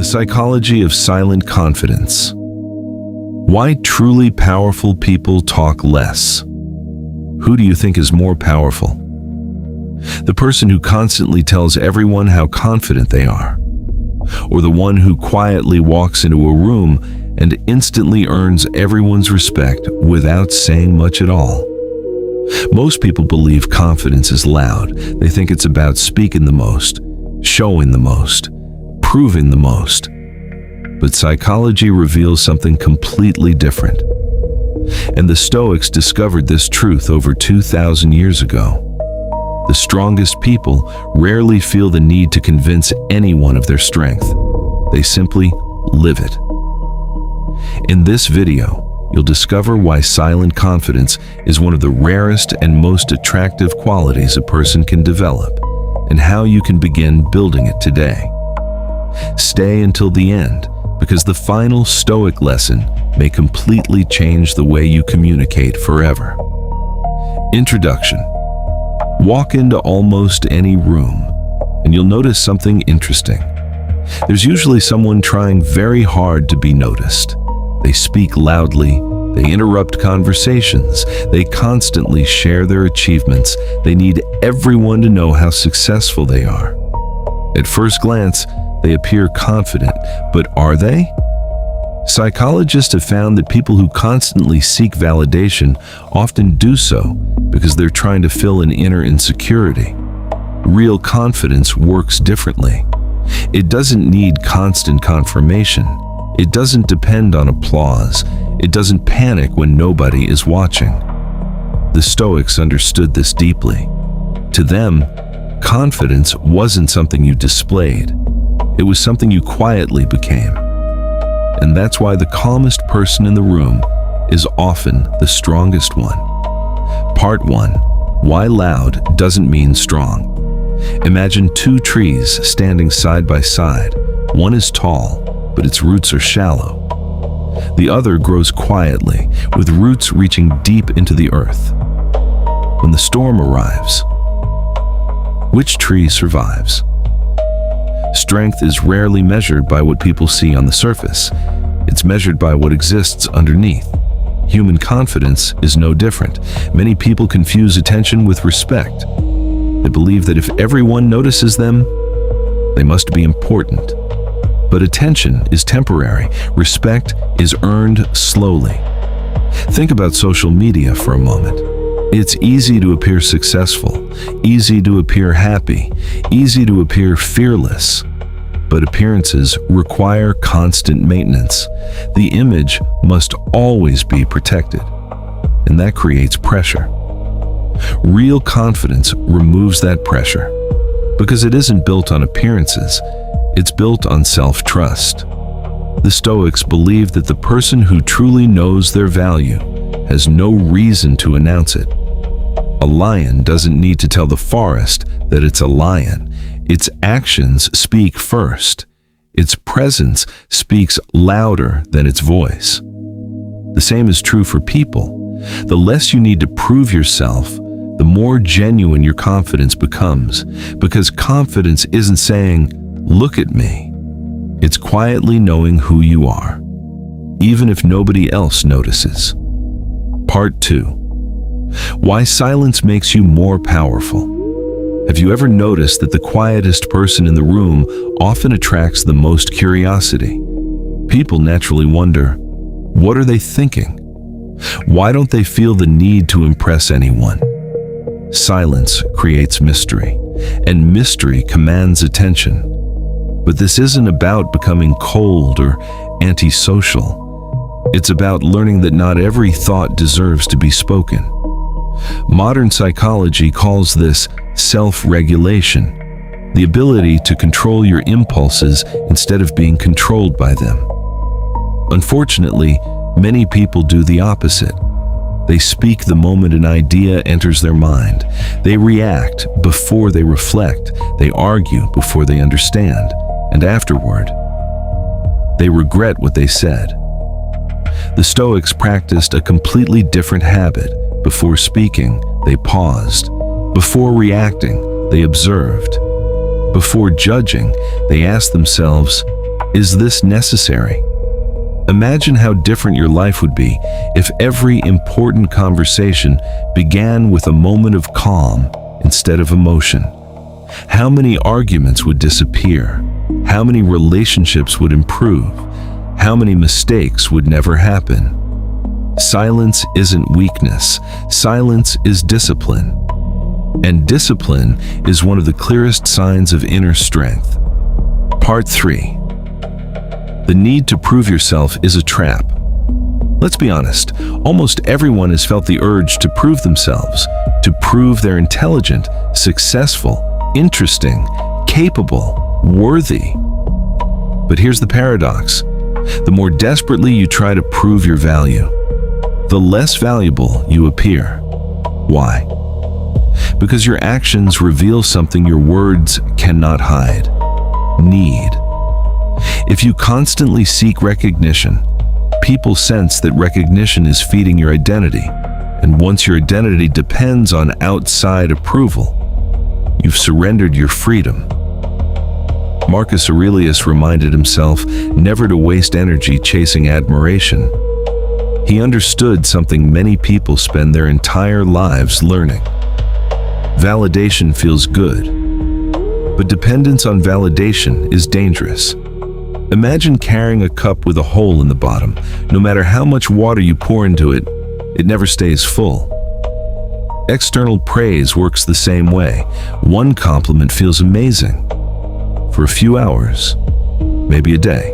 psychology of silent confidence. Why truly powerful people talk less? Who do you think is more powerful? The person who constantly tells everyone how confident they are, or the one who quietly walks into a room and instantly earns everyone's respect without saying much at all? Most people believe confidence is loud. They think it's about speaking the most, showing the most, proving the most. But psychology reveals something completely different. And the Stoics discovered this truth over 2,000 years ago. The strongest people rarely feel the need to convince anyone of their strength. They simply live it. In this video, you'll discover why silent confidence is one of the rarest and most attractive qualities a person can develop, and how you can begin building it today. Stay until the end, because the final Stoic lesson may completely change the way you communicate forever. Introduction. Walk into almost any room, and you'll notice something interesting. There's usually someone trying very hard to be noticed. They speak loudly, they interrupt conversations, they constantly share their achievements, they need everyone to know how successful they are. At first glance, they appear confident, but are they? Psychologists have found that people who constantly seek validation often do so because they're trying to fill an inner insecurity. Real confidence works differently. It doesn't need constant confirmation. It doesn't depend on applause. It doesn't panic when nobody is watching. The Stoics understood this deeply. To them, confidence wasn't something you displayed. It was something you quietly became. And that's why the calmest person in the room is often the strongest one. Part 1. Why loud doesn't mean strong. Imagine two trees standing side by side. One is tall, but its roots are shallow. The other grows quietly, with roots reaching deep into the earth. When the storm arrives, which tree survives? Strength is rarely measured by what people see on the surface. It's measured by what exists underneath. Human confidence is no different. Many people confuse attention with respect. They believe that if everyone notices them, they must be important. But attention is temporary. Respect is earned slowly. Think about social media for a moment. It's easy to appear successful, easy to appear happy, easy to appear fearless. But appearances require constant maintenance. The image must always be protected, and that creates pressure. Real confidence removes that pressure, because it isn't built on appearances, it's built on self-trust. The Stoics believe that the person who truly knows their value has no reason to announce it. A lion doesn't need to tell the forest that it's a lion. Its actions speak first. Its presence speaks louder than its voice. The same is true for people. The less you need to prove yourself, the more genuine your confidence becomes, because confidence isn't saying, "Look at me." It's quietly knowing who you are, even if nobody else notices. Part 2. Why silence makes you more powerful. Have you ever noticed that the quietest person in the room often attracts the most curiosity? People naturally wonder, what are they thinking? Why don't they feel the need to impress anyone? Silence creates mystery, and mystery commands attention. But this isn't about becoming cold or antisocial. It's about learning that not every thought deserves to be spoken. Modern psychology calls this self-regulation, the ability to control your impulses instead of being controlled by them. Unfortunately, many people do the opposite. They speak the moment an idea enters their mind. They react before they reflect. They argue before they understand. And afterward, they regret what they said. The Stoics practiced a completely different habit. Before speaking, they paused. Before reacting, they observed. Before judging, they asked themselves, Is this necessary? Imagine how different your life would be if every important conversation began with a moment of calm instead of emotion. How many arguments would disappear? How many relationships would improve? How many mistakes would never happen? Silence isn't weakness. Silence is discipline. And discipline is one of the clearest signs of inner strength. Part 3. The need to prove yourself is a trap. Let's be honest, almost everyone has felt the urge to prove themselves, to prove they're intelligent, successful, interesting, capable, worthy. But here's the paradox. The more desperately you try to prove your value, the less valuable you appear. Why? Because your actions reveal something your words cannot hide. Need. If you constantly seek recognition, people sense that recognition is feeding your identity, and once your identity depends on outside approval, you've surrendered your freedom. Marcus Aurelius reminded himself never to waste energy chasing admiration. He understood something many people spend their entire lives learning. Validation feels good, but dependence on validation is dangerous. Imagine carrying a cup with a hole in the bottom. No matter how much water you pour into it, it never stays full. External praise works the same way. One compliment feels amazing for a few hours, maybe a day.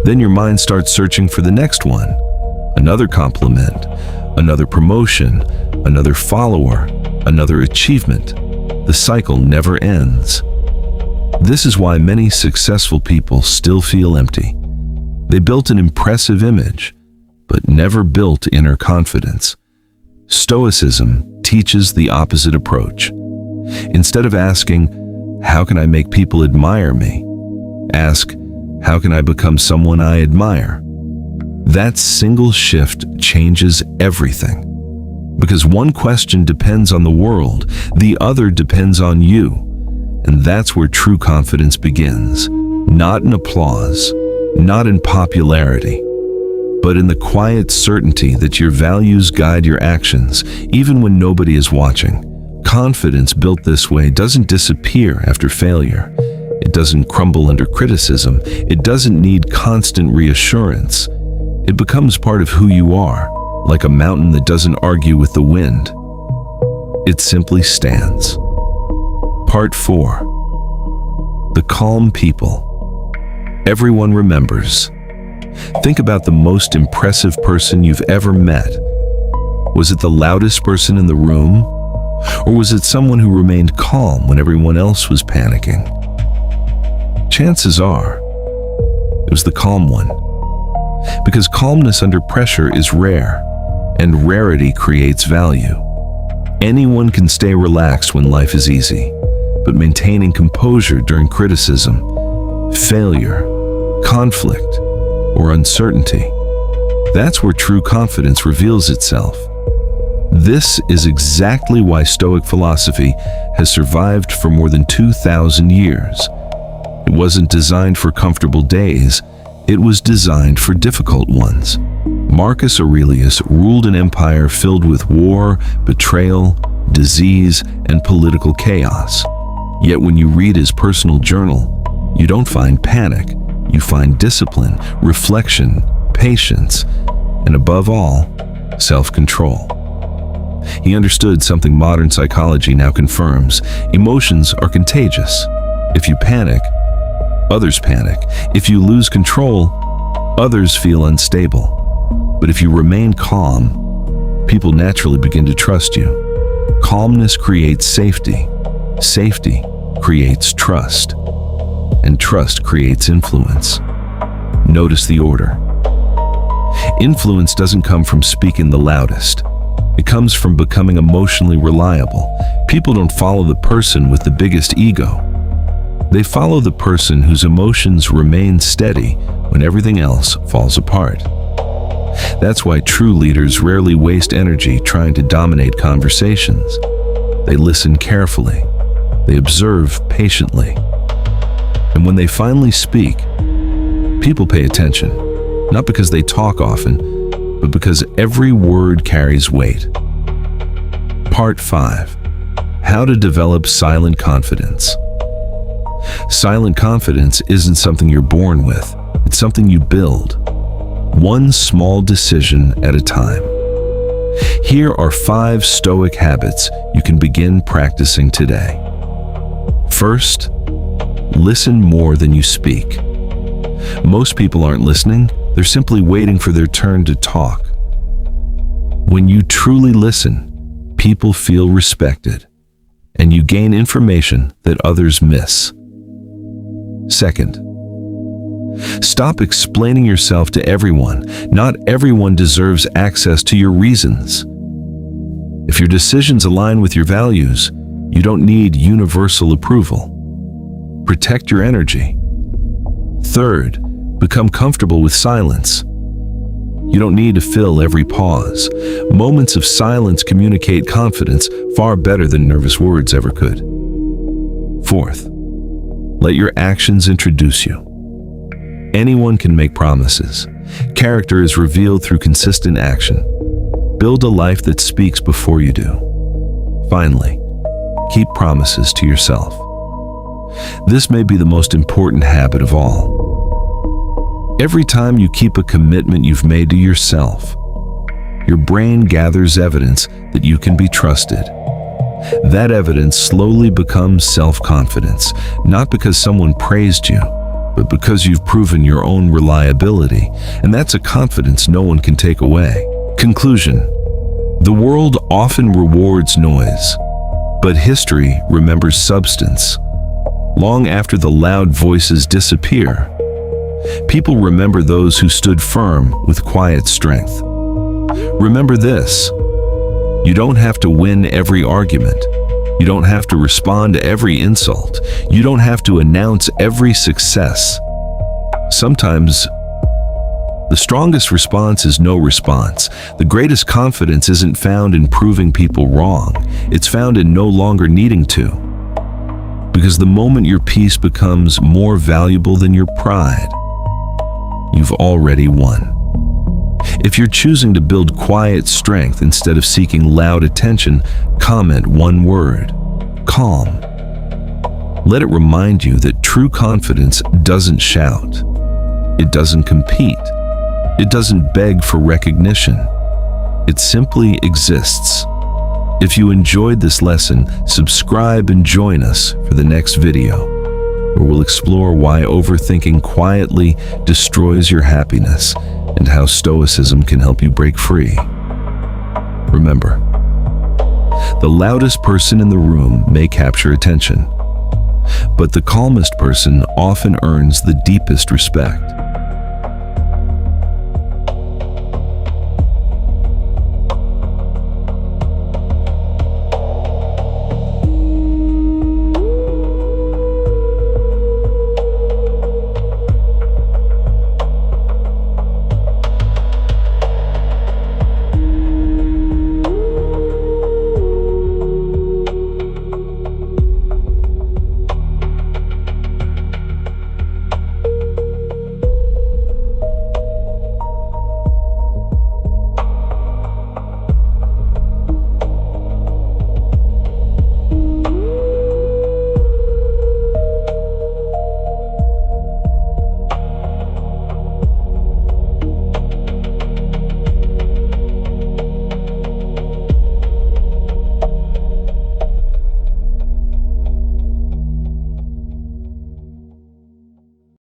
Then your mind starts searching for the next one. Another compliment, another promotion, another follower, another achievement. The cycle never ends. This is why many successful people still feel empty. They built an impressive image, but never built inner confidence. Stoicism teaches the opposite approach. Instead of asking, "How can I make people admire me?" ask, "How can I become someone I admire?" That single shift changes everything. Because one question depends on the world, the other depends on you. And that's where true confidence begins. Not in applause, not in popularity, but in the quiet certainty that your values guide your actions, even when nobody is watching. Confidence built this way doesn't disappear after failure. It doesn't crumble under criticism. It doesn't need constant reassurance. It becomes part of who you are, like a mountain that doesn't argue with the wind. It simply stands. Part 4. The calm people. Everyone remembers. Think about the most impressive person you've ever met. Was it the loudest person in the room? Or was it someone who remained calm when everyone else was panicking? Chances are, it was the calm one. Because calmness under pressure is rare, and rarity creates value. Anyone can stay relaxed when life is easy, but maintaining composure during criticism, failure, conflict, or uncertainty, that's where true confidence reveals itself. This is exactly why Stoic philosophy has survived for more than 2,000 years. It wasn't designed for comfortable days, it was designed for difficult ones. Marcus Aurelius ruled an empire filled with war, betrayal, disease, and political chaos. Yet when you read his personal journal, you don't find panic. You find discipline, reflection, patience, and above all, self-control. He understood something modern psychology now confirms. Emotions are contagious. If you panic, others panic. If you lose control, others feel unstable. But if you remain calm, people naturally begin to trust you. Calmness creates safety. Safety creates trust. And trust creates influence. Notice the order. Influence doesn't come from speaking the loudest. It comes from becoming emotionally reliable. People don't follow the person with the biggest ego. They follow the person whose emotions remain steady when everything else falls apart. That's why true leaders rarely waste energy trying to dominate conversations. They listen carefully. They observe patiently. And when they finally speak, People pay attention, not because they talk often, but because every word carries weight. Part 5. How to develop silent confidence. Silent confidence isn't something you're born with. It's something you build, one small decision at a time. Here are 5 Stoic habits you can begin practicing today. First, listen more than you speak. Most people aren't listening, they're simply waiting for their turn to talk. When you truly listen, people feel respected, and you gain information that others miss. Second, stop explaining yourself to everyone. Not everyone deserves access to your reasons. If your decisions align with your values, you don't need universal approval. Protect your energy. Third, become comfortable with silence. You don't need to fill every pause. Moments of silence communicate confidence far better than nervous words ever could. Fourth, let your actions introduce you. Anyone can make promises. Character is revealed through consistent action. Build a life that speaks before you do. Finally, keep promises to yourself. This may be the most important habit of all. Every time you keep a commitment you've made to yourself, your brain gathers evidence that you can be trusted. That evidence slowly becomes self-confidence, not because someone praised you, but because you've proven your own reliability, and that's a confidence no one can take away. Conclusion: the world often rewards noise, but history remembers substance. Long after the loud voices disappear, people remember those who stood firm with quiet strength. Remember this: you don't have to win every argument. You don't have to respond to every insult. You don't have to announce every success. Sometimes, the strongest response is no response. The greatest confidence isn't found in proving people wrong. It's found in no longer needing to. Because the moment your peace becomes more valuable than your pride, you've already won. If you're choosing to build quiet strength instead of seeking loud attention, comment one word: calm. Let it remind you that true confidence doesn't shout. It doesn't compete. It doesn't beg for recognition. It simply exists. If you enjoyed this lesson, subscribe and join us for the next video, where we'll explore why overthinking quietly destroys your happiness and how Stoicism can help you break free. Remember, the loudest person in the room may capture attention, but the calmest person often earns the deepest respect.